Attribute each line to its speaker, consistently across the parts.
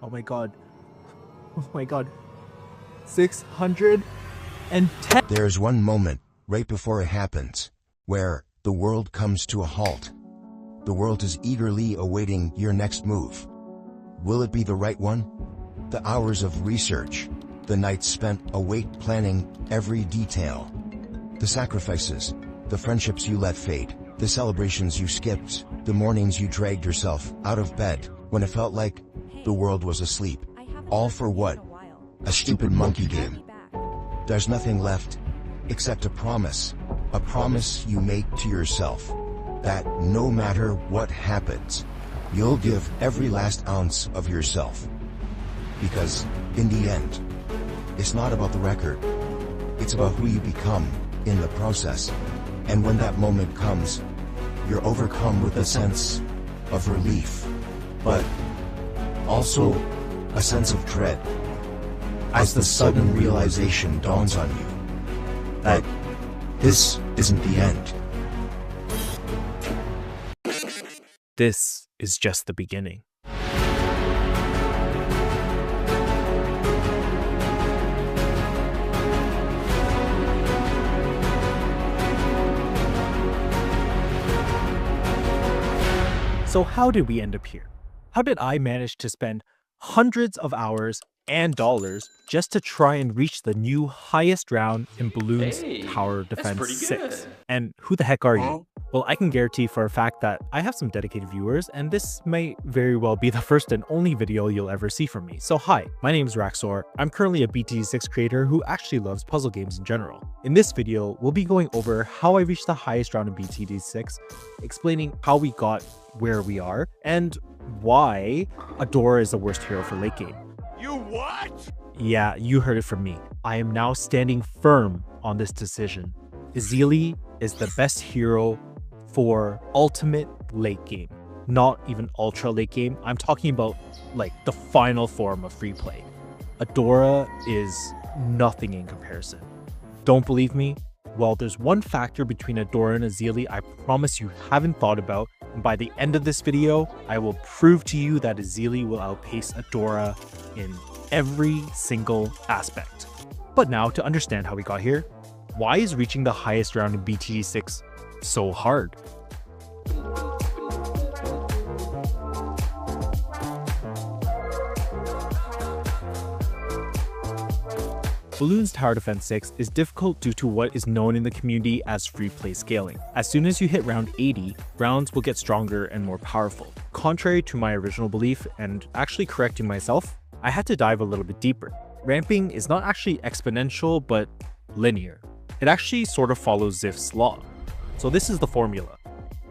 Speaker 1: Oh my god. Oh my god. 610.
Speaker 2: There's one moment, right before it happens, where the world comes to a halt. The world is eagerly awaiting your next move. Will it be the right one? The hours of research, the nights spent awake planning every detail, the sacrifices, the friendships you let fade, the celebrations you skipped, the mornings you dragged yourself out of bed when it felt like the world was asleep. All for what? A stupid monkey game. There's nothing left except a promise you make to yourself, that no matter what happens, you'll give every last ounce of yourself. Because, in the end, it's not about the record, it's about who you become in the process. And when that moment comes, you're overcome with a sense of relief, but also a sense of dread, as the sudden realization dawns on you that this isn't the end.
Speaker 1: This is just the beginning. So how did we end up here? How did I manage to spend hundreds of hours and dollars just to try and reach the new highest round in Bloons Tower Defense 6? And who the heck are you? Well, I can guarantee for a fact that I have some dedicated viewers, and this may very well be the first and only video you'll ever see from me. So hi, my name is Rexor. I'm currently a BTD6 creator who actually loves puzzle games in general. In this video, we'll be going over how I reached the highest round in BTD6, explaining how we got where we are, and why Adora is the worst hero for late game.
Speaker 3: You what?
Speaker 1: Yeah, you heard it from me. I am now standing firm on this decision. Ezili is the best hero for ultimate late game, not even ultra late game. I'm talking about like the final form of free play. Adora is nothing in comparison. Don't believe me? Well, there's one factor between Adora and Ezili I promise you haven't thought about, and by the end of this video, I will prove to you that Ezili will outpace Adora in every single aspect. But now, to understand how we got here, why is reaching the highest round in BTD6 so hard? Bloons Tower Defense 6 is difficult due to what is known in the community as free play scaling. As soon as you hit round 80, rounds will get stronger and more powerful. Contrary to my original belief, and actually correcting myself, I had to dive a little bit deeper. Ramping is not actually exponential, but linear. It actually sort of follows Zipf's law. So this is the formula,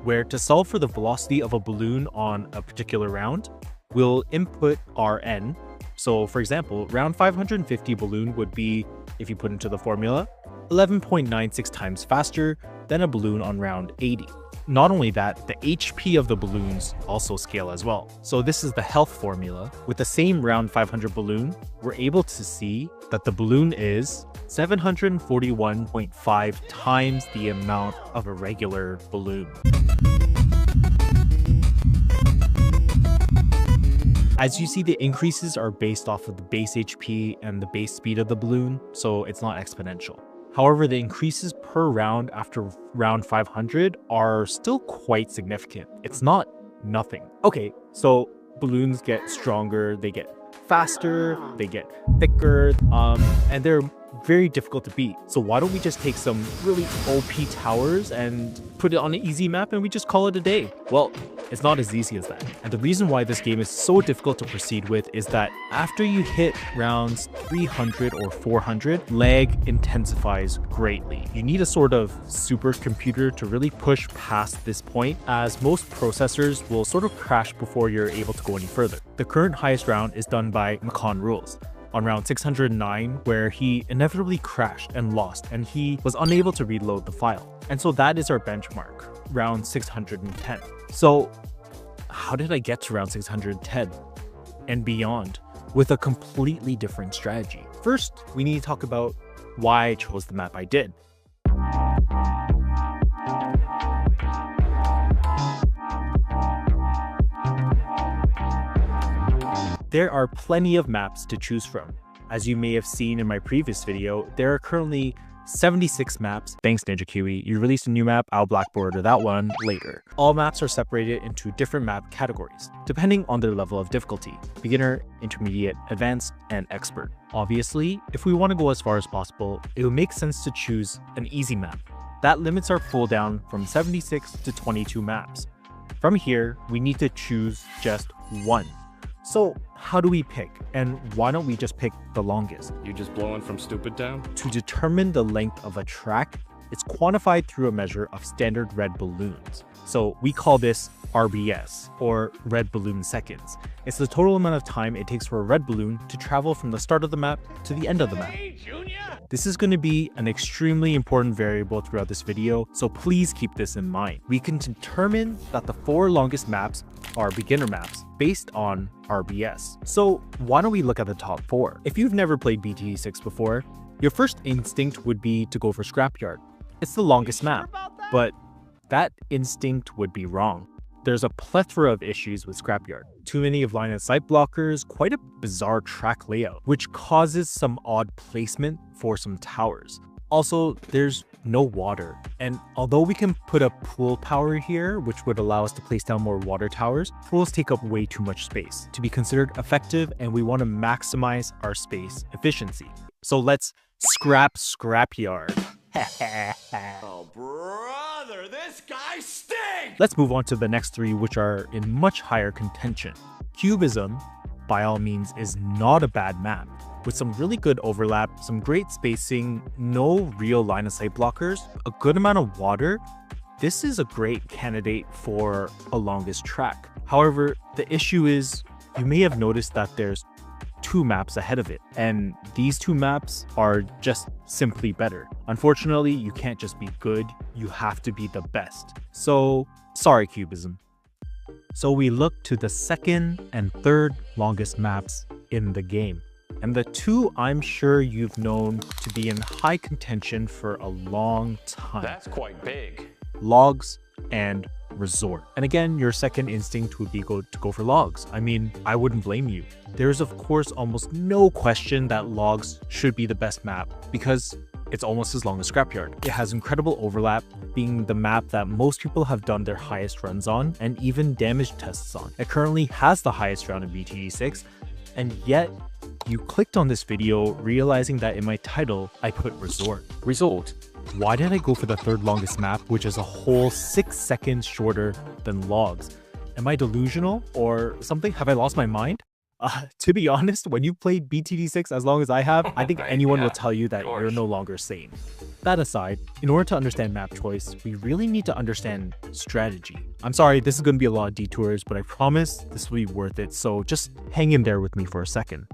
Speaker 1: where to solve for the velocity of a balloon on a particular round, we'll input Rn. So for example, round 550 balloon would be, if you put into the formula, 11.96 times faster than a balloon on round 80. Not only that, the HP of the balloons also scale as well. So this is the health formula. With the same round 500 balloon, we're able to see that the balloon is 741.5 times the amount of a regular balloon. As you see, the increases are based off of the base HP and the base speed of the balloon, so it's not exponential. However, the increases per round after round 500 are still quite significant. It's not nothing. Okay, so balloons get stronger, they get faster, they get thicker, and they're very difficult to beat. So why don't we just take some really OP towers and put it on an easy map and we just call it a day? Well, it's not as easy as that. And the reason why this game is so difficult to proceed with is that after you hit rounds 300 or 400, lag intensifies greatly. You need a sort of supercomputer to really push past this point, as most processors will sort of crash before you're able to go any further. The current highest round is done by Macon rules on round 609, where he inevitably crashed and lost, and he was unable to reload the file. And so that is our benchmark, round 610. So how did I get to round 610 and beyond with a completely different strategy? First, we need to talk about why I chose the map I did. there are plenty of maps to choose from. As you may have seen in my previous video, there are currently 76 maps. Thanks Ninja Kiwi, you released a new map, I'll blackboard that one later. All maps are separated into different map categories, depending on their level of difficulty: beginner, intermediate, advanced, and expert. Obviously, if we want to go as far as possible, it would make sense to choose an easy map. That limits our pool down from 76 to 22 maps. From here, we need to choose just one. So how do we pick? And why don't we just pick the longest?
Speaker 3: You just blowing from Stupid Town?
Speaker 1: To determine the length of a track, it's quantified through a measure of standard red balloons. So we call this RBS, or red balloon seconds. It's the total amount of time it takes for a red balloon to travel from the start of the map to the end of the map. This is going to be an extremely important variable throughout this video, so please keep this in mind. We can determine that the 4 longest maps are beginner maps based on RBS. So why don't we look at the top 4? If you've never played BTD6 before, your first instinct would be to go for Scrapyard. It's the longest map, but that instinct would be wrong. There's a plethora of issues with Scrapyard. Too many of line of sight blockers, quite a bizarre track layout, which causes some odd placement for some towers. Also, there's no water, and although we can put a pool power here, which would allow us to place down more water towers, pools take up way too much space to be considered effective, and we want to maximize our space efficiency. So let's scrap Scrapyard.
Speaker 3: Oh, brother, this guy stinks!
Speaker 1: Let's move on to the next 3, which are in much higher contention. Cubism, by all means, is not a bad map. With some really good overlap, some great spacing, no real line of sight blockers, a good amount of water, this is a great candidate for a longest track. However, the issue is, you may have noticed that there's 2 maps ahead of it, and these 2 maps are just simply better. Unfortunately, you can't just be good, you have to be the best. So, sorry Cubism. So we look to the 2nd and 3rd longest maps in the game. And the 2 I'm sure you've known to be in high contention for a long time.
Speaker 3: That's quite big.
Speaker 1: Logs and Resort. And again, your second instinct would be to go for Logs. I mean, I wouldn't blame you. There's of course almost no question that Logs should be the best map because it's almost as long as Scrapyard. It has incredible overlap, being the map that most people have done their highest runs on and even damage tests on. It currently has the highest round in BTD6, and yet you clicked on this video realizing that in my title I put Resort. Why did I go for the 3rd longest map, which is a whole 6 seconds shorter than Logs? Am I delusional or something? Have I lost my mind? To be honest, when you played BTD6 as long as I have, I think anyone will tell you that you're no longer sane. That aside, in order to understand map choice, we really need to understand strategy. I'm sorry, this is going to be a lot of detours, but I promise this will be worth it, so just hang in there with me for a second.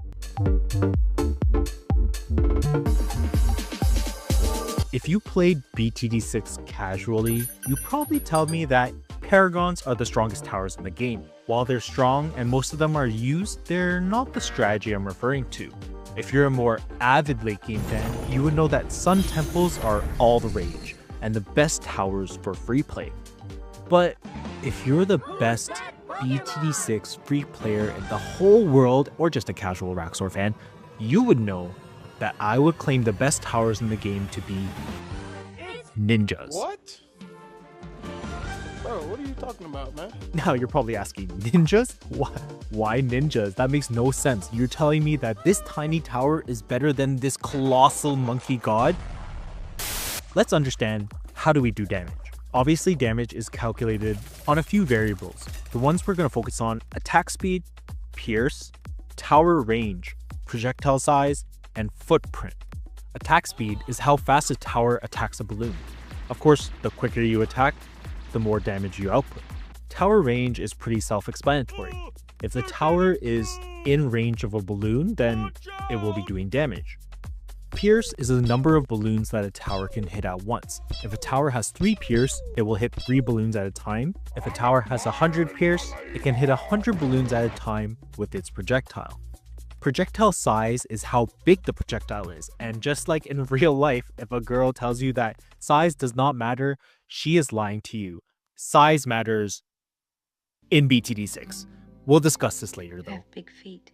Speaker 1: If you played BTD6 casually, you probably tell me that Paragons are the strongest towers in the game. While they're strong and most of them are used, they're not the strategy I'm referring to. If you're a more avid late game fan, you would know that Sun Temples are all the rage and the best towers for free play. But if you're the best BTD6 free player in the whole world, or just a casual Rexor fan, you would know that I would claim the best towers in the game to be ninjas.
Speaker 4: What? Bro, what are you talking about, man?
Speaker 1: Now you're probably asking, ninjas? Why ninjas? That makes no sense. You're telling me that this tiny tower is better than this colossal monkey god? Let's understand, how do we do damage? Obviously, damage is calculated on a few variables. The ones we're going to focus on: attack speed, pierce, tower range, projectile size, and footprint. Attack speed is how fast a tower attacks a balloon. Of course, the quicker you attack, the more damage you output. Tower range is pretty self-explanatory. If the tower is in range of a balloon, then it will be doing damage. Pierce is the number of balloons that a tower can hit at once. If a tower has 3 pierce, it will hit 3 balloons at a time. If a tower has 100 pierce, it can hit 100 balloons at a time with its projectile. Projectile size is how big the projectile is, and just like in real life, if a girl tells you that size does not matter, she is lying to you. Size matters in BTD6. We'll discuss this later though.
Speaker 5: You have big feet.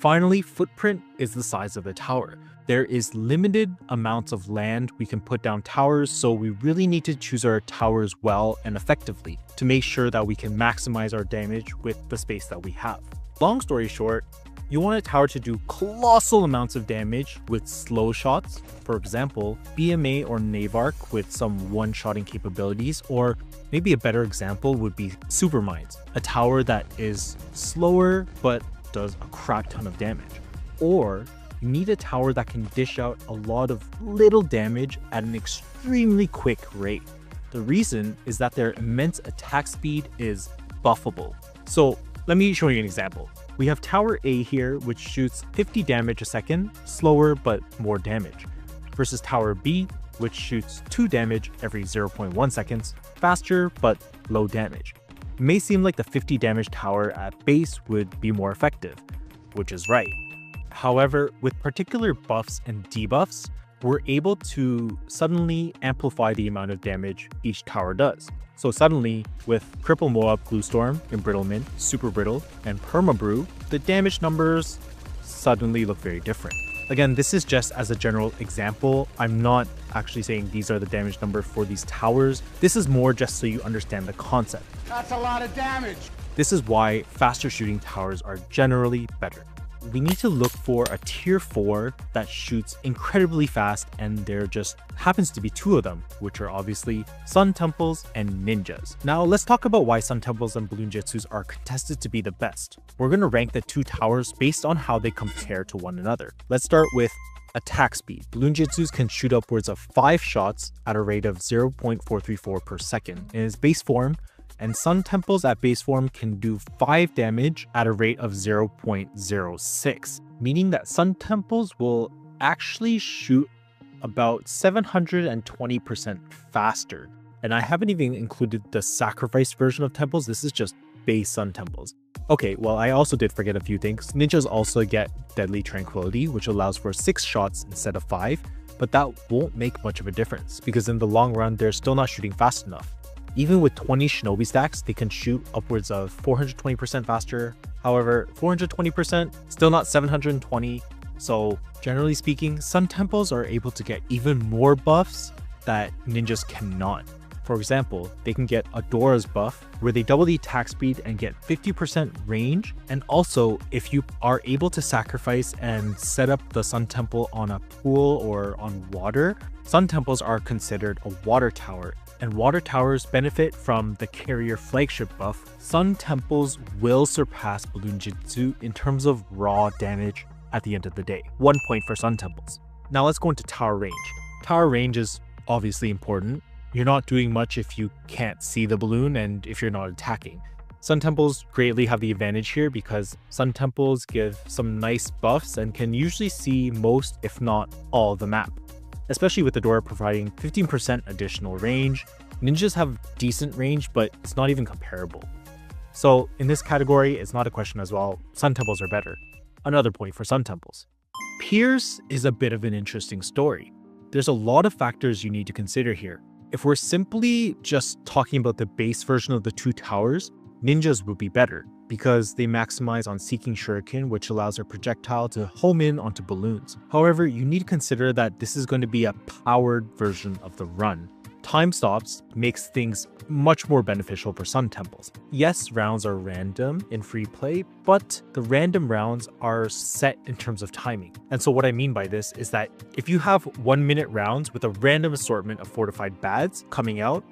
Speaker 1: Finally, footprint is the size of the tower. There is limited amounts of land we can put down towers, so we really need to choose our towers well and effectively to make sure that we can maximize our damage with the space that we have. Long story short, you want a tower to do colossal amounts of damage with slow shots, for example, BMA or Navark with some one-shotting capabilities, or maybe a better example would be Supermines, a tower that is slower but does a crap ton of damage. Or you need a tower that can dish out a lot of little damage at an extremely quick rate. The reason is that their immense attack speed is buffable. So let me show you an example. We have Tower A here, which shoots 50 damage a second, slower but more damage, versus Tower B, which shoots 2 damage every 0.1 seconds, faster but low damage. It may seem like the 50 damage tower at base would be more effective, which is right. However, with particular buffs and debuffs, we're able to suddenly amplify the amount of damage each tower does. So suddenly, with Cripple Moab, Gluestorm, Embrittlement, Super Brittle, and Permabrew, the damage numbers suddenly look very different. Again, this is just as a general example. I'm not actually saying these are the damage numbers for these towers. This is more just so you understand the concept.
Speaker 5: That's a lot of damage.
Speaker 1: This is why faster shooting towers are generally better. We need to look for a tier 4 that shoots incredibly fast, and there just happens to be 2 of them, which are obviously Sun Temples and Ninjas. Now let's talk about why Sun Temples and Bloon Jitsus are contested to be the best. We're going to rank the 2 towers based on how they compare to one another. Let's start with attack speed. Bloon Jitsus can shoot upwards of 5 shots at a rate of 0.434 per second in its base form, and Sun Temples at base form can do 5 damage at a rate of 0.06, meaning that Sun Temples will actually shoot about 720% faster. And I haven't even included the sacrificed version of Temples, this is just base Sun Temples. Okay, well, I also did forget a few things. Ninjas also get Deadly Tranquility, which allows for 6 shots instead of 5, but that won't make much of a difference because in the long run, they're still not shooting fast enough. Even with 20 Shinobi stacks, they can shoot upwards of 420% faster. However, 420%, still not 720. So generally speaking, Sun Temples are able to get even more buffs that ninjas cannot. For example, they can get Adora's buff, where they double the attack speed and get 50% range. And also, if you are able to sacrifice and set up the Sun Temple on a pool or on water, Sun Temples are considered a water tower. And water towers benefit from the carrier flagship buff. Sun Temples will surpass Bloon Jitsu in terms of raw damage at the end of the day. 1 point for Sun Temples. Now let's go into tower range. Tower range is obviously important. You're not doing much if you can't see the balloon and if you're not attacking. Sun Temples greatly have the advantage here because Sun Temples give some nice buffs and can usually see most, if not all, the map, especially with Adora providing 15% additional range. Ninjas have decent range, but it's not even comparable. So in this category, it's not a question as well. Sun Temples are better. Another point for Sun Temples. Pierce is a bit of an interesting story. There's a lot of factors you need to consider here. If we're simply just talking about the base version of the 2 towers, Ninjas would be better because they maximize on Seeking Shuriken, which allows their projectile to home in onto balloons. However, you need to consider that this is going to be a powered version of the run. Time stops makes things much more beneficial for Sun Temples. Yes, rounds are random in free play, but the random rounds are set in terms of timing. And so what I mean by this is that if you have 1-minute rounds with a random assortment of fortified bads coming out,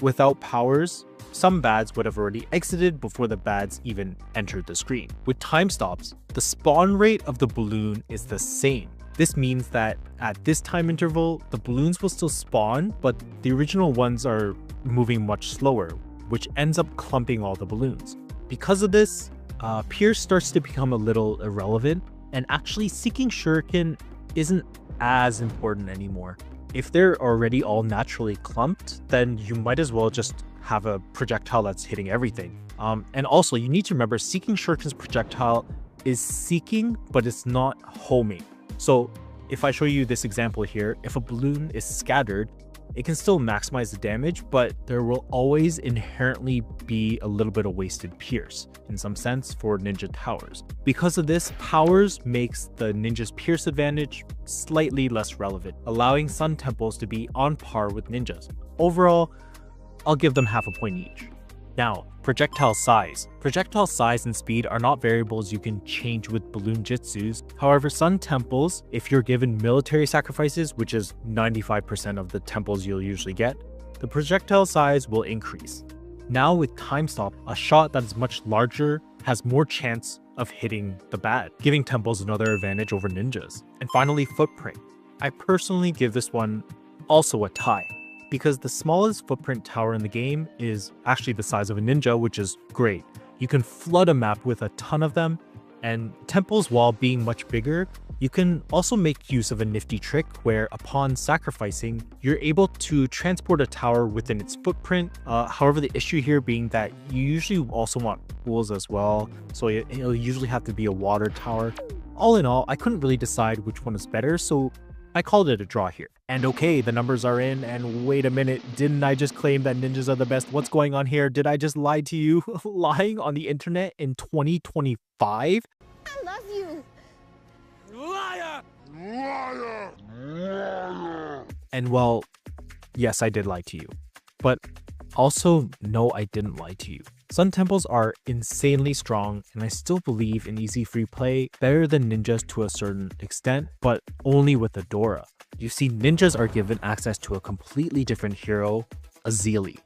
Speaker 1: without powers, some bads would have already exited before the bads even entered the screen. With time stops, the spawn rate of the balloon is the same. This means that at this time interval, the balloons will still spawn, but the original ones are moving much slower, which ends up clumping all the balloons. Because of this, Pierce starts to become a little irrelevant, and actually Seeking Shuriken isn't as important anymore. If they're already all naturally clumped, then you might as well just have a projectile that's hitting everything. And also, you need to remember Seeking Shuriken's projectile is seeking, but it's not homing. So if I show you this example here, if a balloon is scattered, it can still maximize the damage, but there will always inherently be a little bit of wasted pierce in some sense for ninja towers. Because of this, powers makes the ninja's pierce advantage slightly less relevant, allowing sun temples to be on par with ninjas. Overall, I'll give them half a point each. Now, projectile size. Projectile size and speed are not variables you can change with balloon jitsus. However, sun temples, if you're given military sacrifices, which is 95% of the temples you'll usually get, the projectile size will increase. Now with time stop, a shot that is much larger has more chance of hitting the bad, giving temples another advantage over ninjas. And finally, footprint. I personally give this one also a tie, because the smallest footprint tower in the game is actually the size of a ninja, which is great. You can flood a map with a ton of them, and temples, while being much bigger, you can also make use of a nifty trick where upon sacrificing, you're able to transport a tower within its footprint. However, the issue here being that you usually also want pools as well, so it'll usually have to be a water tower. All in all, I couldn't really decide which one is better, so I called it a draw here. And okay, the numbers are in, and wait a minute, didn't I just claim that ninjas are the best? What's going on here? Did I just lie to you? Lying on the internet in 2025?
Speaker 5: I love you.
Speaker 3: Liar!
Speaker 4: Liar! Liar!
Speaker 1: And well, yes, I did lie to you. But also, no, I didn't lie to you. Sun temples are insanely strong, and I still believe in easy free play better than ninjas to a certain extent, but only with Adora. You see, ninjas are given access to a completely different hero, Ezili.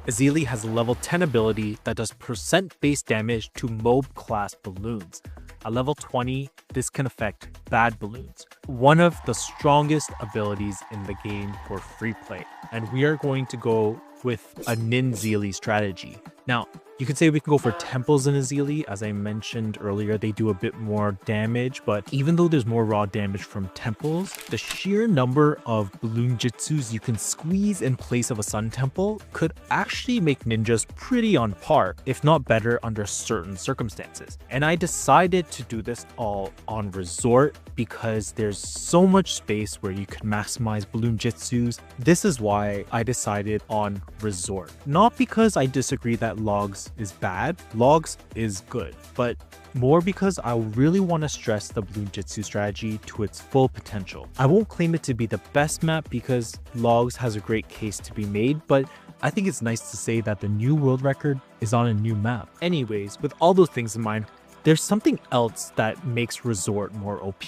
Speaker 1: Ezili has a level 10 ability that does percent base damage to MOB class balloons. At level 20, this can affect bad balloons. One of the strongest abilities in the game for free play, and we are going to go with a Ninzili strategy. Now, you could say we can go for temples in Ezili. As I mentioned earlier, they do a bit more damage, but even though there's more raw damage from temples, the sheer number of balloon jitsus you can squeeze in place of a sun temple could actually make ninjas pretty on par, if not better under certain circumstances. And I decided to do this all on Resort because there's so much space where you can maximize balloon jitsus. This is why I decided on Resort. Not because I disagree that Logs is bad, Logs is good, but more because I really want to stress the balloon jitsu strategy to its full potential. I won't claim it to be the best map because Logs has a great case to be made, but I think it's nice to say that the new world record is on a new map. Anyways, with all those things in mind, there's something else that makes Resort more OP,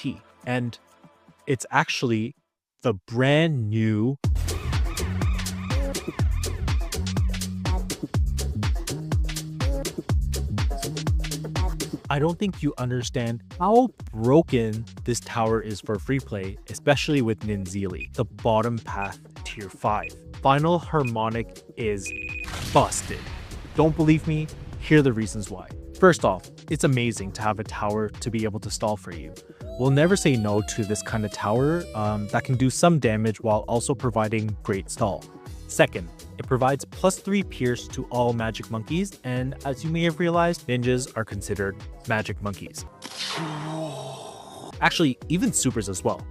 Speaker 1: and it's actually the brand new I don't think you understand how broken this tower is for free play, especially with Ninzili, the bottom path tier 5. Final Harmonic is busted. Don't believe me? Here are the reasons why. First off, it's amazing to have a tower to be able to stall for you. We'll never say no to this kind of tower that can do some damage while also providing great stall. Second, it provides +3 pierce to all magic monkeys, and as you may have realized, ninjas are considered magic monkeys. Actually, even supers as well.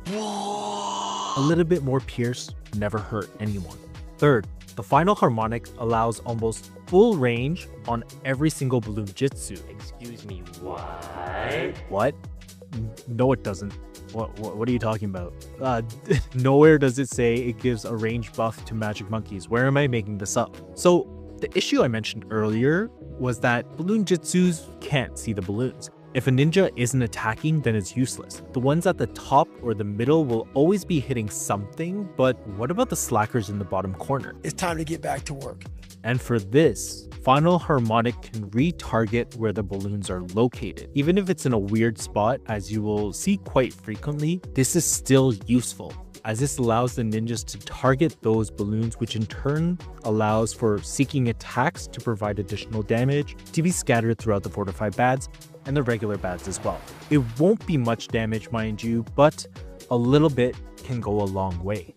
Speaker 1: A little bit more pierce never hurt anyone. Third, the final harmonic allows almost full range on every single balloon jitsu.
Speaker 3: Excuse me, what?
Speaker 1: What? No, it doesn't. What are you talking about? Nowhere does it say it gives a range buff to magic monkeys. Where am I making this up? So the issue I mentioned earlier was that balloon jitsus can't see the balloons. If a ninja isn't attacking, then it's useless. The ones at the top or the middle will always be hitting something, but what about the slackers in the bottom corner?
Speaker 6: It's time to get back to work.
Speaker 1: And for this, Final Harmonic can retarget where the balloons are located. Even if it's in a weird spot, as you will see quite frequently, this is still useful, as this allows the ninjas to target those balloons, which in turn allows for seeking attacks to provide additional damage to be scattered throughout the fortified bads and the regular bads as well. It won't be much damage, mind you, but a little bit can go a long way.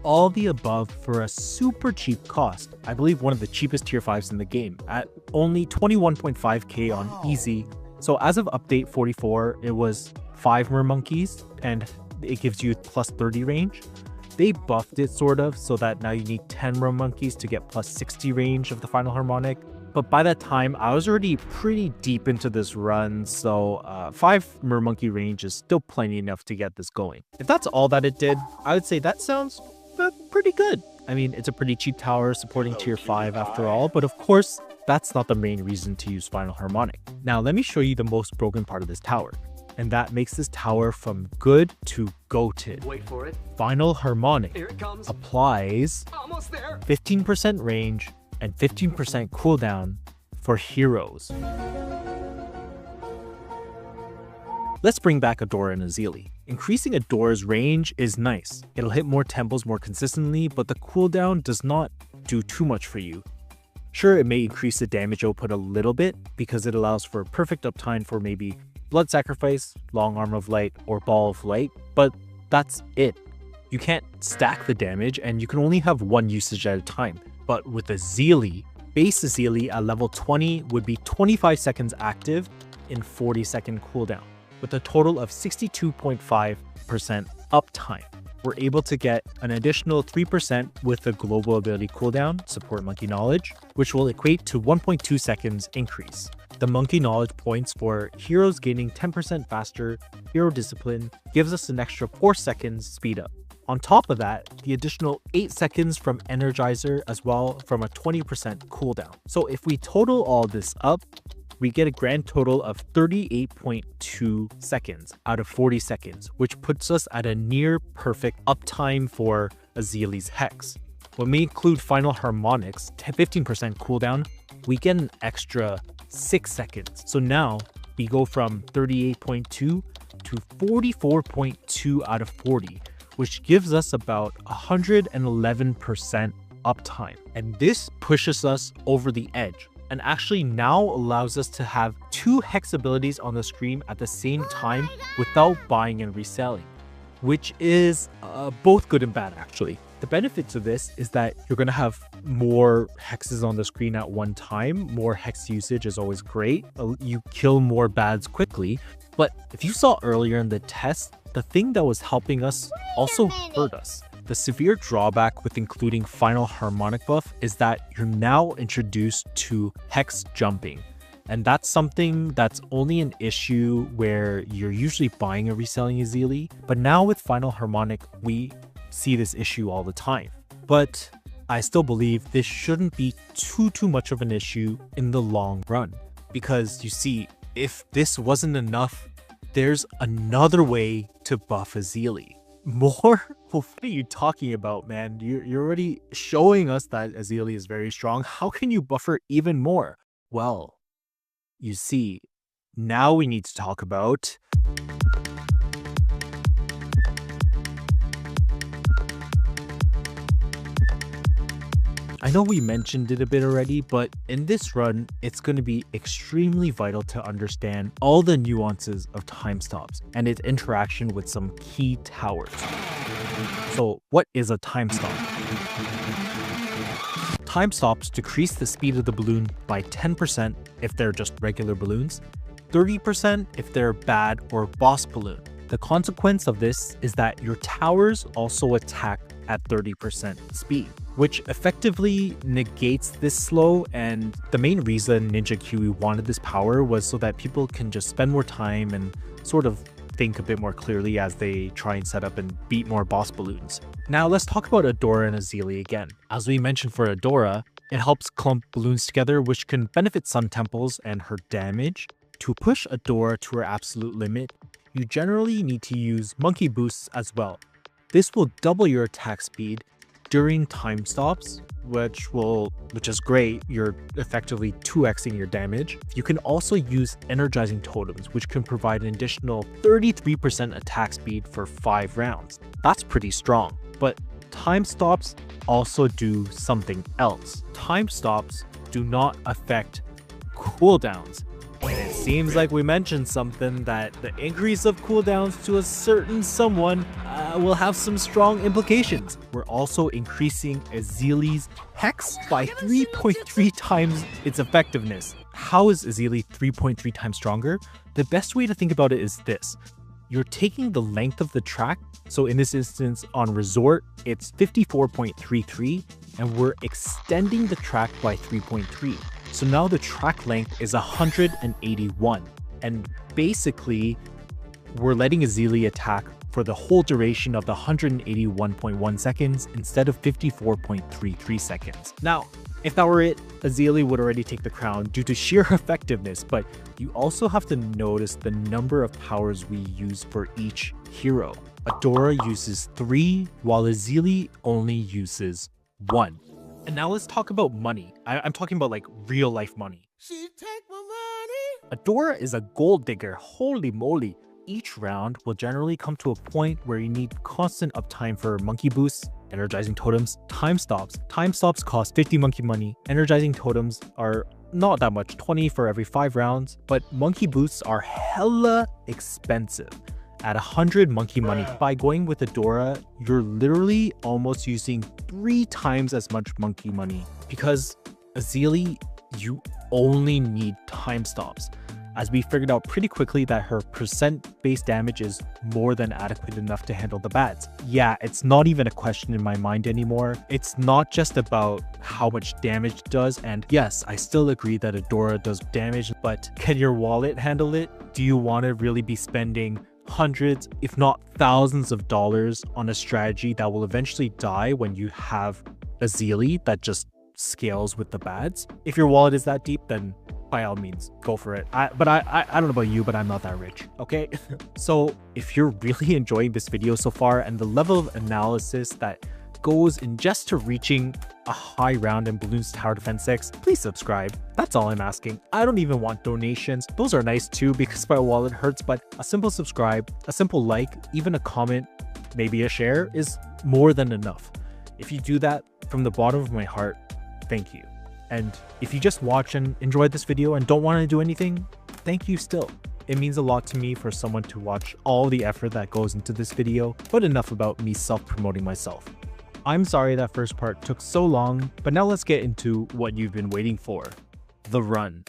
Speaker 1: All the above for a super cheap cost. I believe one of the cheapest tier 5s in the game at only 21.5k on easy. So as of update 44, it was 5 more monkeys and it gives you +30 range. They buffed it sort of so that now you need 10 Monkeys to get plus 60 range of the final harmonic. But by that time, I was already pretty deep into this run, so 5 Monkey range is still plenty enough to get this going. If that's all that it did, I would say that sounds pretty good. I mean, it's a pretty cheap tower supporting tier 5 after all, but of course, that's not the main reason to use final harmonic. Now, let me show you the most broken part of this tower, and that makes this tower from good to goated.
Speaker 3: Wait for it.
Speaker 1: Final harmonic
Speaker 3: Here it comes.
Speaker 1: applies
Speaker 3: Almost there.
Speaker 1: 15% range and 15% cooldown for heroes. Let's bring back Adora and Ezili. Increasing Adora's range is nice. It'll hit more temples more consistently, but the cooldown does not do too much for you. Sure, it may increase the damage output a little bit because it allows for perfect uptime for maybe Blood Sacrifice, Long Arm of Light, or Ball of Light, but that's it. You can't stack the damage and you can only have one usage at a time. But with Ezili, base Ezili at level 20 would be 25 seconds active in 40-second cooldown, with a total of 62.5% uptime. We're able to get an additional 3% with the global ability cooldown, support Monkey Knowledge, which will equate to 1.2 seconds increase. The Monkey Knowledge points for heroes gaining 10% faster, Hero Discipline gives us an extra 4 seconds speed up. On top of that, the additional 8 seconds from Energizer as well from a 20% cooldown. So if we total all this up, we get a grand total of 38.2 seconds out of 40 seconds, which puts us at a near perfect uptime for Ezili's Hex. When we include final harmonics, 15% cooldown, we get an extra 6 seconds. So now we go from 38.2 to 44.2 out of 40, which gives us about 111% uptime. And this pushes us over the edge and actually now allows us to have 2 hex abilities on the screen at the same time without buying and reselling, which is both good and bad actually. The benefit to this is that you're going to have more hexes on the screen at one time. More hex usage is always great. You kill more bads quickly. But if you saw earlier in the test, the thing that was helping us also hurt us. The severe drawback with including final harmonic buff is that you're now introduced to hex jumping. And that's something that's only an issue where you're usually buying and reselling Ezili. But now with final harmonic, we see this issue all the time. But I still believe this shouldn't be too much of an issue in the long run. Because you see, if this wasn't enough, there's another way to buff Ezili. More? What are you talking about, man? You're already showing us that Ezili is very strong. How can you buff her even more? Well, you see, now we need to talk about I know we mentioned it a bit already, but in this run, it's going to be extremely vital to understand all the nuances of time stops and its interaction with some key towers. So what is a time stop? Time stops decrease the speed of the balloon by 10% if they're just regular balloons, 30% if they're bad or boss balloon. The consequence of this is that your towers also attack at 30% speed, which effectively negates this slow. And the main reason Ninja Kiwi wanted this power was so that people can just spend more time and sort of think a bit more clearly as they try and set up and beat more boss balloons. Now let's talk about Adora and Ezili again. As we mentioned for Adora, it helps clump balloons together, which can benefit Sun Temples and her damage. To push Adora to her absolute limit, you generally need to use Monkey Boosts as well. This will double your attack speed during time stops, which is great. You're effectively 2xing your damage. You can also use energizing totems, which can provide an additional 33% attack speed for 5 rounds. That's pretty strong. But time stops also do something else. Time stops do not affect cooldowns. And it seems like we mentioned something that the increase of cooldowns to a certain someone will have some strong implications. We're also increasing Ezili's Hex by 3.3 times its effectiveness. How is Ezili 3.3 times stronger? The best way to think about it is this. you're taking the length of the track. So in this instance on Resort, it's 54.33, and we're extending the track by 3.3. So now the track length is 181. And basically, we're letting Ezili attack for the whole duration of the 181.1 seconds instead of 54.33 seconds. Now, if that were it, Ezili would already take the crown due to sheer effectiveness, but you also have to notice the number of powers we use for each hero. Adora uses 3, while Ezili only uses 1. And now let's talk about money. I'm talking about like real life money.
Speaker 3: She take my money.
Speaker 1: Adora is a gold digger, holy moly. Each round will generally come to a point where you need constant uptime for monkey boosts, energizing totems, time stops. Time stops cost 50 monkey money. Energizing totems are not that much, 20 for every 5 rounds, but monkey boosts are hella expensive at 100 monkey money. By going with Adora, you're literally almost using 3 times as much monkey money, because Ezili, you only need time stops, as we figured out pretty quickly that her percent base damage is more than adequate enough to handle the bads. Yeah, it's not even a question in my mind anymore. It's not just about how much damage it does, and yes, I still agree that Adora does damage, but can your wallet handle it? Do you want to really be spending hundreds, if not thousands of dollars on a strategy that will eventually die when you have Ezili that just scales with the bads? If your wallet is that deep, then by all means, go for it. I don't know about you, but I'm not that rich, okay? So if you're really enjoying this video so far and the level of analysis that goes in just to reaching a high round in Bloons Tower Defense 6, please subscribe. That's all I'm asking. I don't even want donations. Those are nice too because my wallet hurts, but a simple subscribe, a simple like, even a comment, maybe a share is more than enough. If you do that from the bottom of my heart, thank you. And if you just watch and enjoyed this video and don't want to do anything, thank you still. It means a lot to me for someone to watch all the effort that goes into this video, but enough about me self-promoting myself. I'm sorry that first part took so long, but now let's get into what you've been waiting for, the run.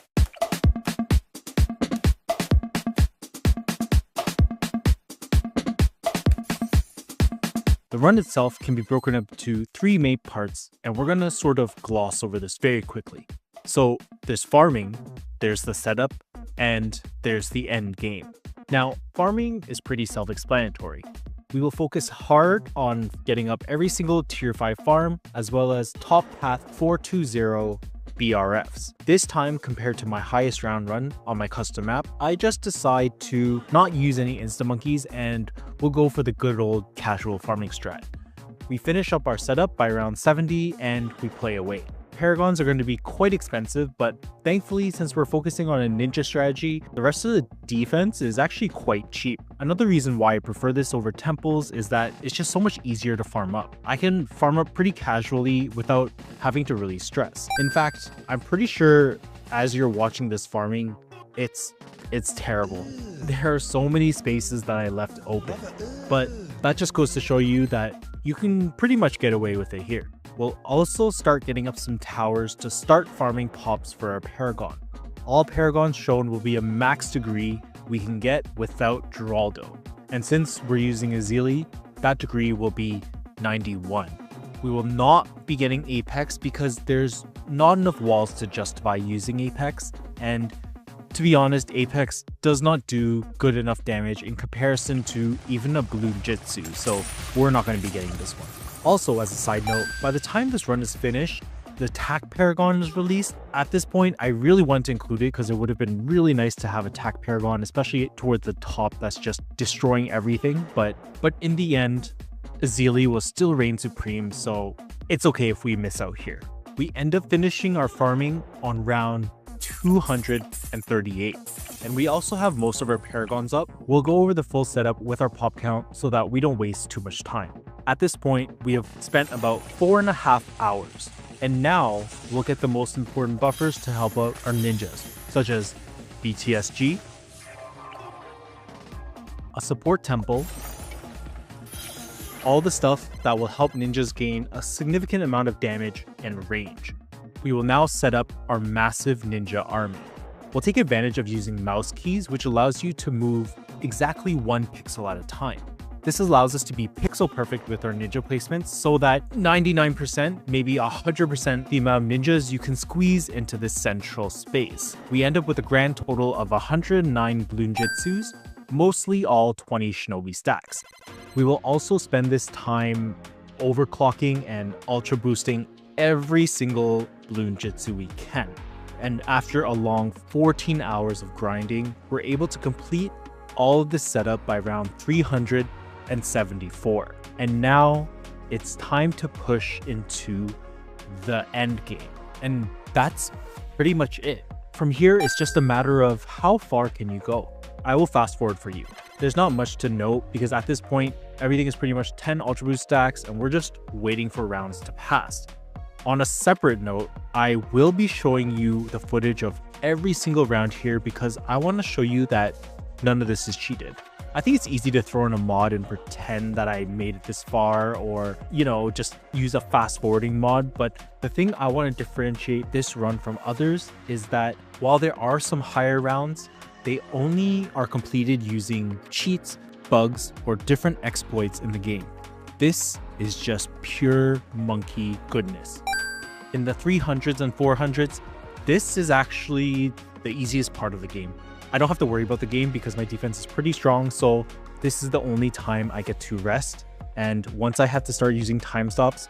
Speaker 1: The run itself can be broken up to 3 main parts, and we're gonna sort of gloss over this very quickly. So there's farming, there's the setup, and there's the end game. Now, farming is pretty self-explanatory. We will focus hard on getting up every single tier 5 farm, as well as top path 420 BRFs. This time, compared to my highest round run on my custom map, I just decide to not use any insta-monkeys and we'll go for the good old casual farming strat. We finish up our setup by around 70 and we play away. Paragons are going to be quite expensive, but thankfully, since we're focusing on a ninja strategy, the rest of the defense is actually quite cheap. Another reason why I prefer this over temples is that it's just so much easier to farm up. I can farm up pretty casually without having to really stress. In fact, I'm pretty sure as you're watching this farming, it's terrible. There are so many spaces that I left open, but that just goes to show you that you can pretty much get away with it here. We'll also start getting up some towers to start farming pops for our Paragon. All Paragons shown will be a max degree we can get without Geraldo. And since we're using Ezili, that degree will be 91. We will not be getting Apex because there's not enough walls to justify using Apex, and to be honest, Apex does not do good enough damage in comparison to even a Bloon Jitsu, so we're not going to be getting this one. Also, as a side note, by the time this run is finished, the TAC Paragon is released. At this point, I really want to include it because it would have been really nice to have a TAC Paragon, especially towards the top that's just destroying everything. But in the end, Ezili will still reign supreme, so it's okay if we miss out here. We end up finishing our farming on round 238, and we also have most of our Paragons up. We'll go over the full setup with our pop count so that we don't waste too much time. At this point, we have spent about 4.5 hours, and now we'll get the most important buffers to help out our ninjas, such as BTSG, a support temple, all the stuff that will help ninjas gain a significant amount of damage and range. We will now set up our massive ninja army. We'll take advantage of using mouse keys, which allows you to move exactly 1 pixel at a time. This allows us to be pixel perfect with our ninja placements so that 99%, maybe 100% the amount of ninjas you can squeeze into this central space. We end up with a grand total of 109 Bloon Jitsus, mostly all 20 shinobi stacks. We will also spend this time overclocking and ultra boosting every single Bloon Jitsu we can. And after a long 14 hours of grinding, we're able to complete all of this setup by round 374. And now it's time to push into the end game. And that's pretty much it. From here, it's just a matter of how far can you go. I will fast forward for you. There's not much to note because at this point, everything is pretty much 10 Ultra Boost stacks and we're just waiting for rounds to pass. On a separate note, I will be showing you the footage of every single round here because I want to show you that none of this is cheated. I think it's easy to throw in a mod and pretend that I made it this far or, just use a fast forwarding mod. But the thing I want to differentiate this run from others is that while there are some higher rounds, they only are completed using cheats, bugs, or different exploits in the game. This is just pure monkey goodness. In the 300s and 400s, this is actually the easiest part of the game. I don't have to worry about the game because my defense is pretty strong, so this is the only time I get to rest. And once I have to start using time stops,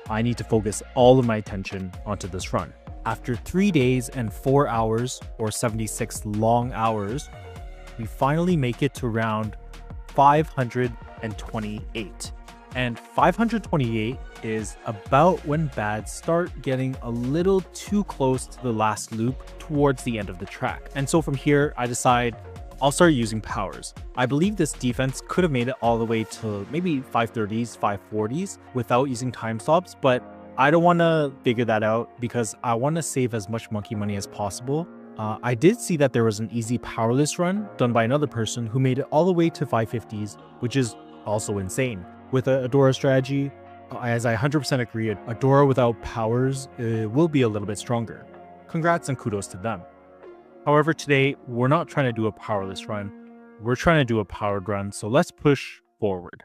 Speaker 1: I need to focus all of my attention onto this run. After 3 days and 4 hours, or 76 long hours, we finally make it to round 528. And 528 is about when bads start getting a little too close to the last loop towards the end of the track. And so from here, I decide I'll start using powers. I believe this defense could have made it all the way to maybe 530s, 540s without using time stops, but I don't want to figure that out because I want to save as much monkey money as possible. I did see that there was an easy powerless run done by another person who made it all the way to 550s, which is also insane. With a Adora strategy, as I 100% agree, Adora without powers will be a little bit stronger. Congrats and kudos to them. However, today, we're not trying to do a powerless run. We're trying to do a powered run, so let's push forward.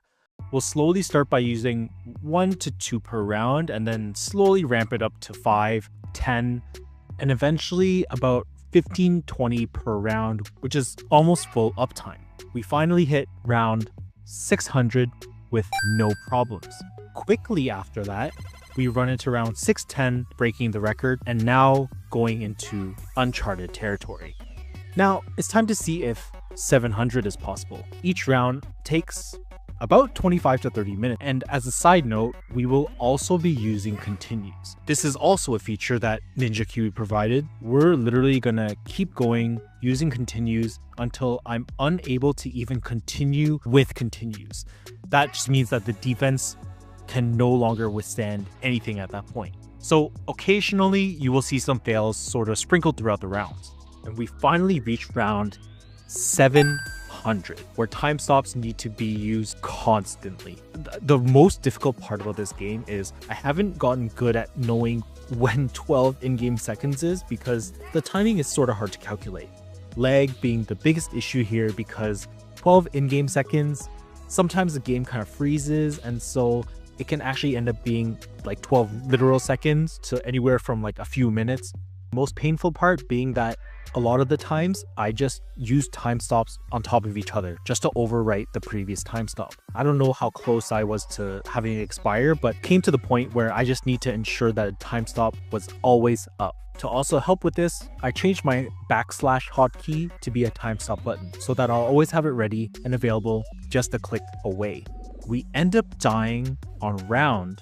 Speaker 1: We'll slowly start by using 1 to 2 per round and then slowly ramp it up to 5, 10, and eventually about 15, 20 per round, which is almost full uptime. We finally hit round 600 with no problems. Quickly after that, we run into round 610, breaking the record, and now going into uncharted territory. Now, it's time to see if 700 is possible. Each round takes about 25 to 30 minutes, and as a side note, we will also be using continues. This is also a feature that Ninja Kiwi provided. We're literally gonna keep going using continues until I'm unable to even continue with continues. That just means that the defense can no longer withstand anything at that point. So occasionally you will see some fails sort of sprinkled throughout the rounds. And we finally reached round 700, where time stops need to be used constantly. The most difficult part about this game is I haven't gotten good at knowing when 12 in-game seconds is because the timing is sort of hard to calculate. Lag being the biggest issue here because 12 in-game seconds, sometimes the game kind of freezes, and so it can actually end up being like 12 literal seconds to anywhere from like a few minutes. Most painful part being that a lot of the times I just use time stops on top of each other just to overwrite the previous time stop. I don't know how close I was to having it expire, but came to the point where I just need to ensure that a time stop was always up. To also help with this, I changed my backslash hotkey to be a time stop button so that I'll always have it ready and available just a click away. We end up dying on round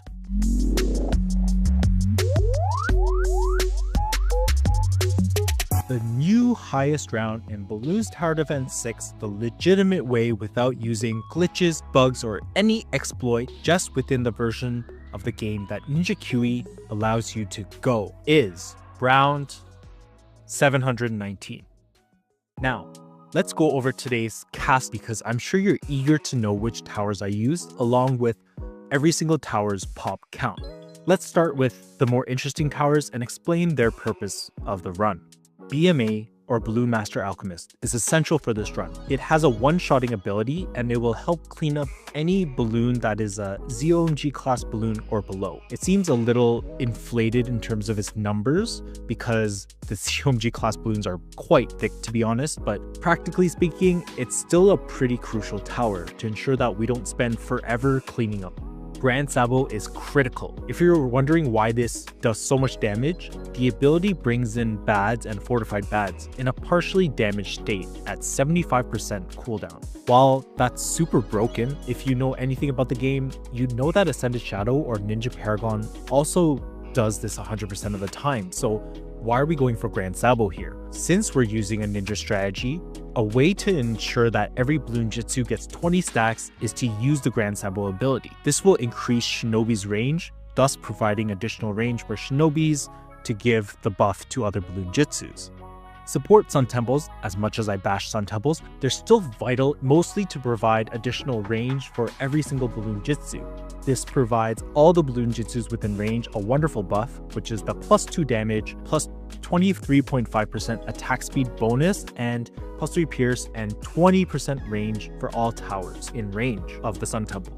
Speaker 1: the new highest round in Bloons TD6 the legitimate way without using glitches, bugs, or any exploit just within the version of the game that Ninja Kiwi allows you to go is round 719. Now, let's go over today's cast because I'm sure you're eager to know which towers I used along with every single tower's pop count. Let's start with the more interesting towers and explain their purpose of the run. BMA or Bloon Master Alchemist is essential for this run. It has a one-shotting ability and it will help clean up any balloon that is a ZOMG class balloon or below. It seems a little inflated in terms of its numbers because the ZOMG class balloons are quite thick, to be honest, but practically speaking, it's still a pretty crucial tower to ensure that we don't spend forever cleaning up. Grand Sabo is critical. If you're wondering why this does so much damage, the ability brings in bads and fortified bads in a partially damaged state at 75% cooldown. While that's super broken, if you know anything about the game, you know that Ascended Shadow or Ninja Paragon also does this 100% of the time. So why are we going for Grand Sabo here? Since we're using a ninja strategy, a way to ensure that every Bloon Jitsu gets 20 stacks is to use the Grand Sabo ability. This will increase Shinobi's range, thus providing additional range for Shinobis to give the buff to other Bloon Jitsus. Support Sun Temples. As much as I bash Sun Temples, they're still vital, mostly to provide additional range for every single Bloon Jitsu. This provides all the Bloon Jitsus within range a wonderful buff, which is the +2 damage, plus 23.5% attack speed bonus, and +3 pierce, and 20% range for all towers in range of the Sun Temple.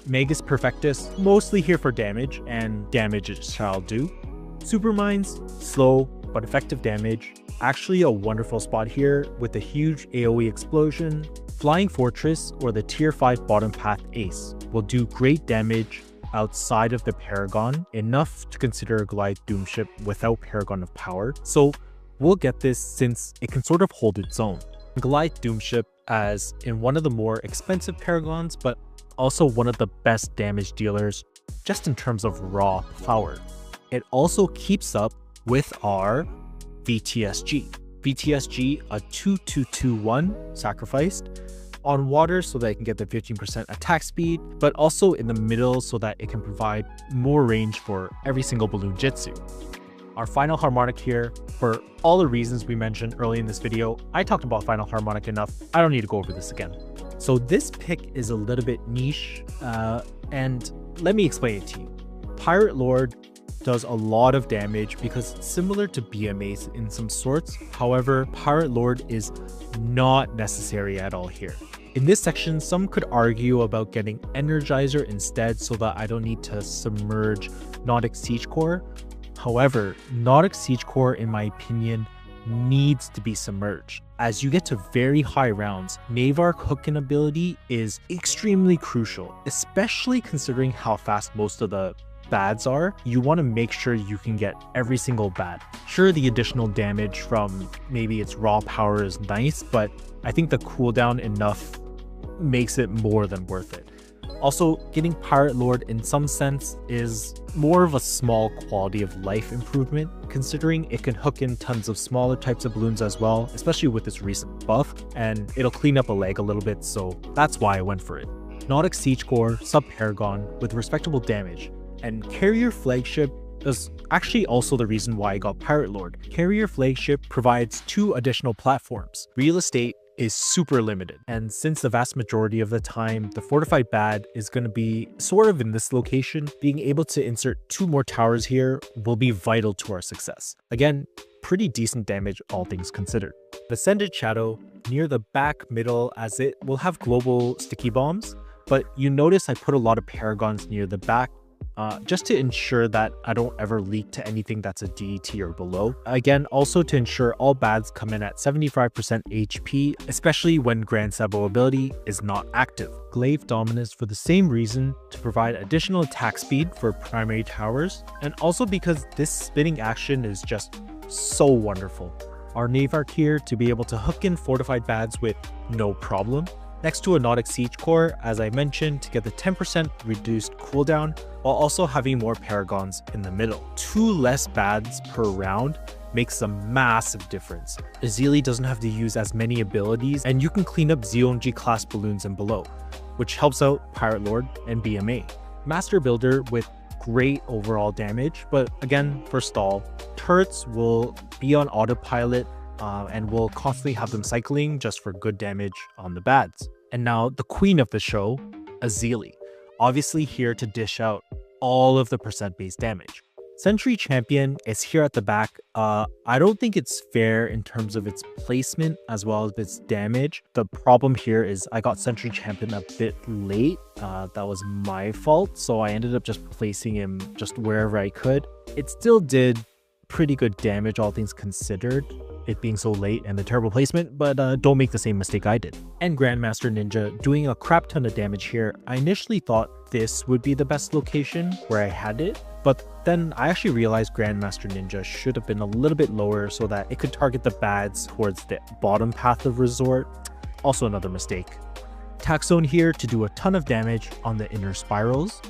Speaker 1: Magus Perfectus, mostly here for damage, and damage it shall do. Supermines, slow but effective damage. Actually a wonderful spot here with a huge AoE explosion. Flying Fortress or the tier 5 bottom path ace will do great damage outside of the Paragon, enough to consider a Goliath Doomship without Paragon of Power. So we'll get this since it can sort of hold its own. Goliath Doomship as in one of the more expensive Paragons, but also one of the best damage dealers just in terms of raw power. It also keeps up with our VTSG. VTSG, a 2-2-2-1 sacrificed on water so that it can get the 15% attack speed, but also in the middle so that it can provide more range for every single Bloon Jitsu. Our final Harmonic here, for all the reasons we mentioned early in this video, I talked about final Harmonic enough, I don't need to go over this again. So this pick is a little bit niche, and let me explain it to you. Pirate Lord does a lot of damage because it's similar to BMAs in some sorts. However, Pirate Lord is not necessary at all here. In this section, some could argue about getting Energizer instead so that I don't need to submerge Nautic Siege Core. However, Nautic Siege Core, in my opinion, needs to be submerged. As you get to very high rounds, Navark hooking ability is extremely crucial, especially considering how fast most of the bads are. You want to make sure you can get every single bad. Sure, the additional damage from maybe its raw power is nice, but I think the cooldown enough makes it more than worth it. Also, getting Pirate Lord in some sense is more of a small quality of life improvement, considering it can hook in tons of smaller types of balloons as well, especially with its recent buff, and it'll clean up a leg a little bit, so that's why I went for it. Nautic Siege Core, sub-Paragon with respectable damage, and Carrier Flagship is actually also the reason why I got Pirate Lord. Carrier Flagship provides 2 additional platforms. Real estate is super limited, and since the vast majority of the time the fortified bad is going to be sort of in this location, being able to insert 2 more towers here will be vital to our success. Again, pretty decent damage all things considered. The Ascended Shadow near the back middle, as it will have global sticky bombs, but you notice I put a lot of Paragons near the back just to ensure that I don't ever leak to anything that's a DET or below. Again, also to ensure all bads come in at 75% HP, especially when Grand Sabo ability is not active. Glaive Dominus for the same reason, to provide additional attack speed for primary towers, and also because this spinning action is just so wonderful. Our Navark here to be able to hook in fortified bads with no problem. Next to a Nautic Siege Core, as I mentioned, to get the 10% reduced cooldown, while also having more Paragons in the middle. 2 less bads per round makes a massive difference. Ezili doesn't have to use as many abilities, and you can clean up ZOMG class balloons and below, which helps out Pirate Lord and BMA. Master Builder with great overall damage, but again, for stall. Turrets will be on autopilot, and we'll constantly have them cycling just for good damage on the bads. And now the queen of the show, Ezili, obviously here to dish out all of the percent-based damage. Sentry Champion is here at the back. I don't think it's fair in terms of its placement as well as its damage. The problem here is I got Sentry Champion a bit late. That was my fault, so I ended up just placing him just wherever I could. It still did pretty good damage, all things considered, it being so late and the terrible placement, but don't make the same mistake I did. And Grandmaster Ninja doing a crap ton of damage here. I initially thought this would be the best location where I had it, but then I actually realized Grandmaster Ninja should have been a little bit lower so that it could target the bads towards the bottom path of Resort. Also another mistake. Taxone here to do a ton of damage on the inner spirals.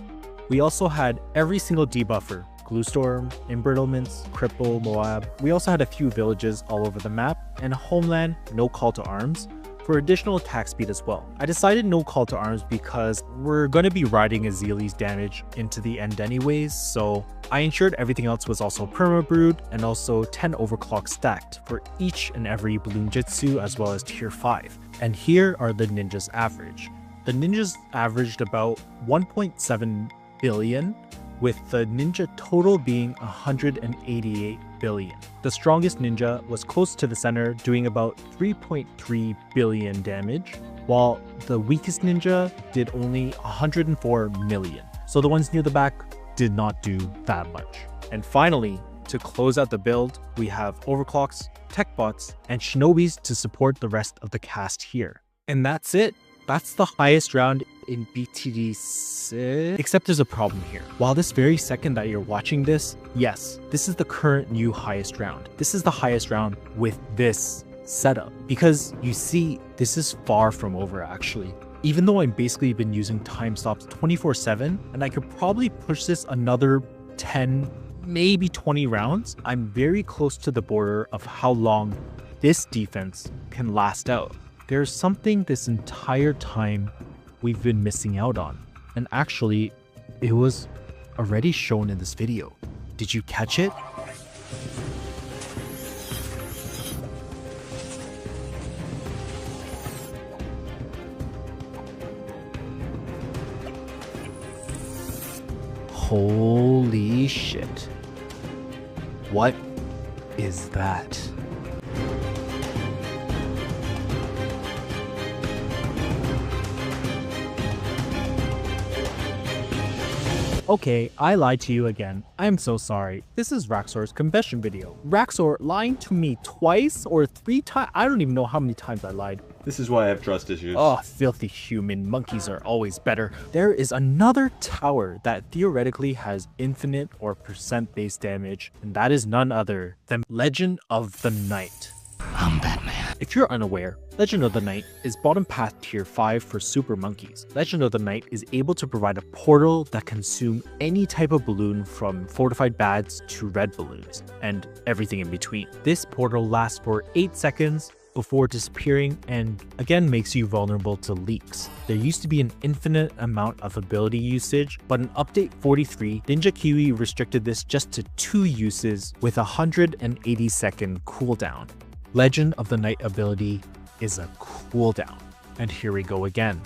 Speaker 1: We also had every single debuffer. Gluestorm, Embrittlements, Cripple, Moab. We also had a few villages all over the map, and Homeland, no call to arms, for additional attack speed as well. I decided no call to arms because we're going to be riding Ezili's damage into the end anyways, so I ensured everything else was also perma-brewed and also 10 overclock stacked for each and every Bloon Jitsu as well as tier 5. And here are the ninjas average. The ninjas averaged about 1.7 billion, with the ninja total being 188 billion. The strongest ninja was close to the center, doing about 3.3 billion damage, while the weakest ninja did only 104 million. So the ones near the back did not do that much. And finally, to close out the build, we have overclocks, tech bots, and shinobis to support the rest of the cast here. And that's it. That's the highest round in BTD6, except there's a problem here. While this very second that you're watching this, yes, this is the current new highest round. This is the highest round with this setup, because you see, this is far from over actually. Even though I've basically been using time stops 24/7, and I could probably push this another 10, maybe 20 rounds, I'm very close to the border of how long this defense can last out. There's something this entire time we've been missing out on. And actually, it was already shown in this video. Did you catch it? Holy shit. What is that? Okay, I lied to you again. I'm so sorry. This is Rexor's confession video. Rexor lying to me twice or 3 times. I don't even know how many times I lied.
Speaker 4: This is why I have trust issues.
Speaker 1: Oh, filthy human. Monkeys are always better. There is another tower that theoretically has infinite or percent base damage, and that is none other than Legend of the Night. I'm Batman. If you're unaware, Legend of the Night is bottom path tier 5 for super monkeys. Legend of the Night is able to provide a portal that consume any type of balloon from fortified bads to red balloons, and everything in between. This portal lasts for 8 seconds before disappearing and again makes you vulnerable to leaks. There used to be an infinite amount of ability usage, but in update 43, Ninja Kiwi restricted this just to 2 uses with a 180-second cooldown. Legend of the Night ability is a cooldown. And here we go again.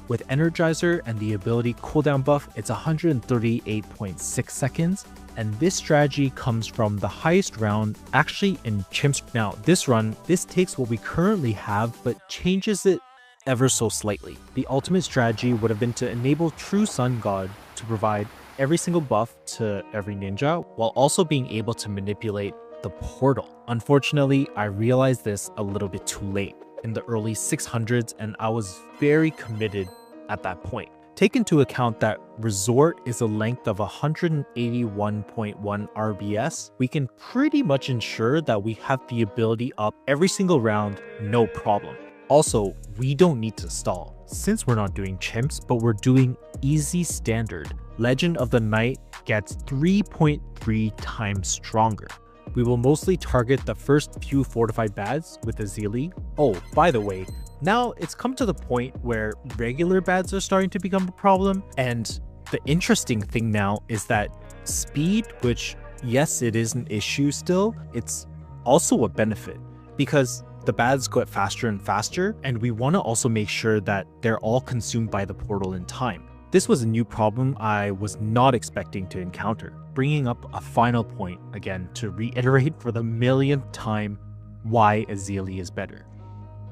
Speaker 1: With Energizer and the ability cooldown buff, it's 138.6 seconds. And this strategy comes from the highest round actually in Chimps. Now, this run, this takes what we currently have, but changes it ever so slightly. The ultimate strategy would have been to enable True Sun God to provide every single buff to every ninja, while also being able to manipulate the portal. Unfortunately, I realized this a little bit too late in the early 600s, and I was very committed at that point. Take into account that Resort is a length of 181.1 RBS, we can pretty much ensure that we have the ability up every single round, no problem. Also, we don't need to stall. Since we're not doing Chimps, but we're doing easy standard, Legend of the Night gets 3.3 times stronger. We will mostly target the first few fortified bads with Ezili. Oh, by the way, now it's come to the point where regular bads are starting to become a problem. And the interesting thing now is that speed, which yes, it is an issue still, it's also a benefit because the bads get faster and faster, and we want to also make sure that they're all consumed by the portal in time. This was a new problem I was not expecting to encounter, bringing up a final point again to reiterate for the millionth time why Ezili is better.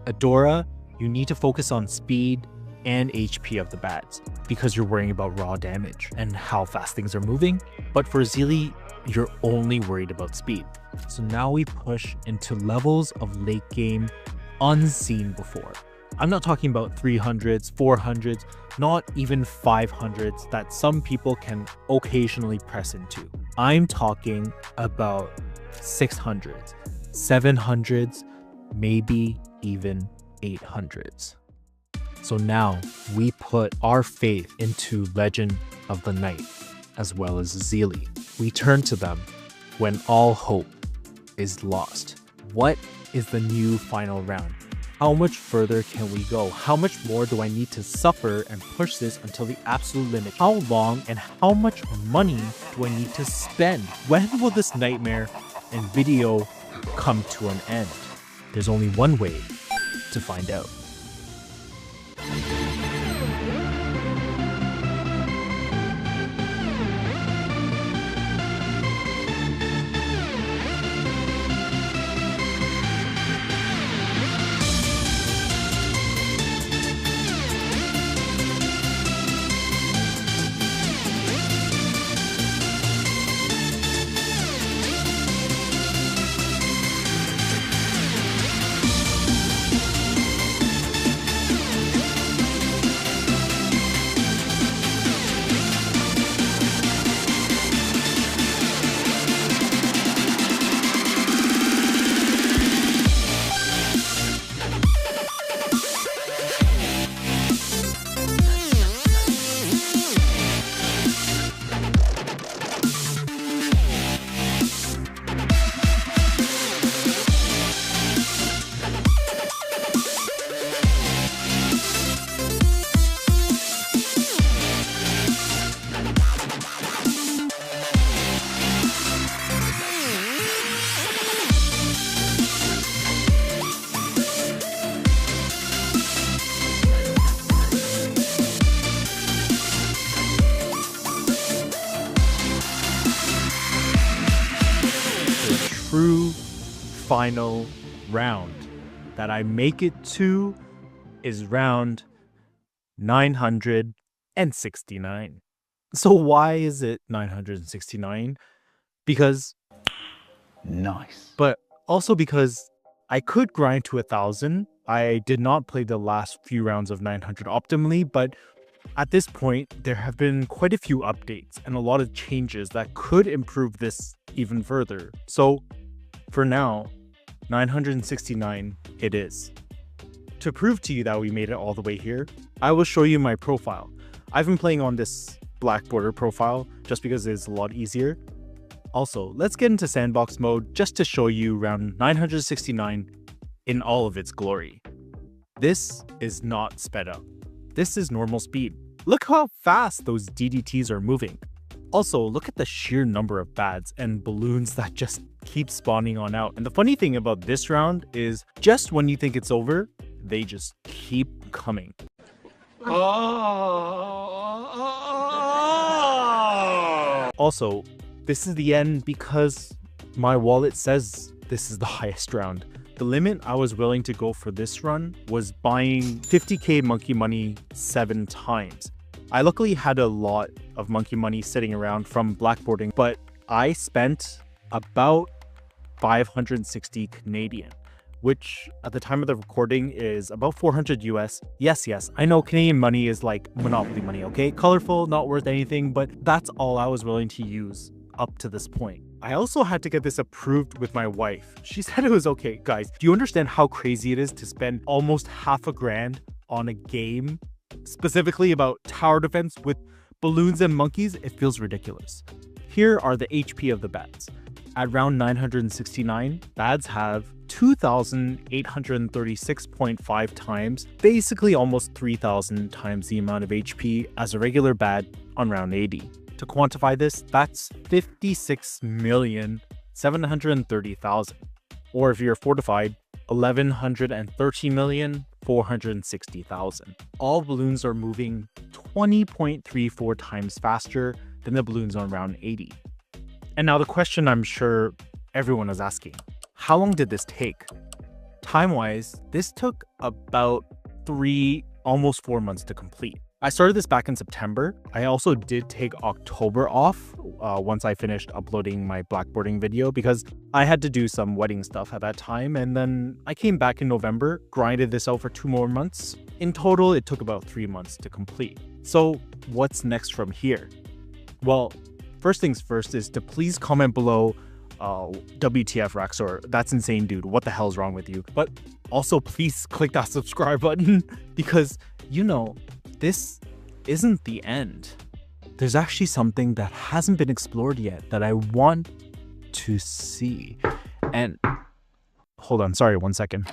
Speaker 1: Adora, you need to focus on speed and HP of the bats because you're worrying about raw damage and how fast things are moving. But for Ezili, you're only worried about speed. So now we push into levels of late game unseen before. I'm not talking about 300s, 400s, not even 500s that some people can occasionally press into. I'm talking about 600s, 700s, maybe even 800s. So now we put our faith into Legend of the Night as well as Ezili. We turn to them when all hope is lost. What is the new final round? How much further can we go? How much more do I need to suffer and push this until the absolute limit? How long and how much money do I need to spend? When will this nightmare and video come to an end? There's only one way to find out. True final round that I make it to is round 969. So why is it 969? Because
Speaker 6: Nice.
Speaker 1: but also because I could grind to 1,000. I did not play the last few rounds of 900 optimally, but at this point, there have been quite a few updates and a lot of changes that could improve this even further. So for now, 969 it is. To prove to you that we made it all the way here, I will show you my profile. I've been playing on this black border profile just because it's a lot easier. Also, let's get into sandbox mode just to show you round 969 in all of its glory. This is not sped up. This is normal speed. Look how fast those DDTs are moving. Also, look at the sheer number of bads and balloons that just keep spawning on out. And the funny thing about this round is just when you think it's over, they just keep coming. Also, this is the end because my wallet says this is the highest round. The limit I was willing to go for this run was buying 50k monkey money 7 times. I luckily had a lot of monkey money sitting around from blackboarding, but I spent about 560 Canadian, which at the time of the recording is about 400 US. Yes, I know Canadian money is like Monopoly money, okay? Colorful, not worth anything, but that's all I was willing to use up to this point. I also had to get this approved with my wife. She said it was okay. Guys, do you understand how crazy it is to spend almost $500 on a game specifically about tower defense with balloons and monkeys? It feels ridiculous. Here are the HP of the bats. At round 969, bads have 2,836.5 times, basically almost 3,000 times the amount of HP as a regular bad on round 80. To quantify this, that's 56,730,000. Or if you're fortified, 1,130,400,000. 460,000. All balloons are moving 20.34 times faster than the balloons on round 80. And now the question I'm sure everyone is asking, how long did this take? Time-wise, this took about almost 4 months to complete. I started this back in September. I also did take October off once I finished uploading my blackboarding video because I had to do some wedding stuff at that time. And then I came back in November, grinded this out for 2 more months. In total, it took about 3 months to complete. So what's next from here? Well, first things first is to please comment below WTF Rexor, that's insane, dude. What the hell is wrong with you? But also please click that subscribe button because, you know, this isn't the end. There's actually something that hasn't been explored yet that I want to see. And hold on, sorry, 1 second.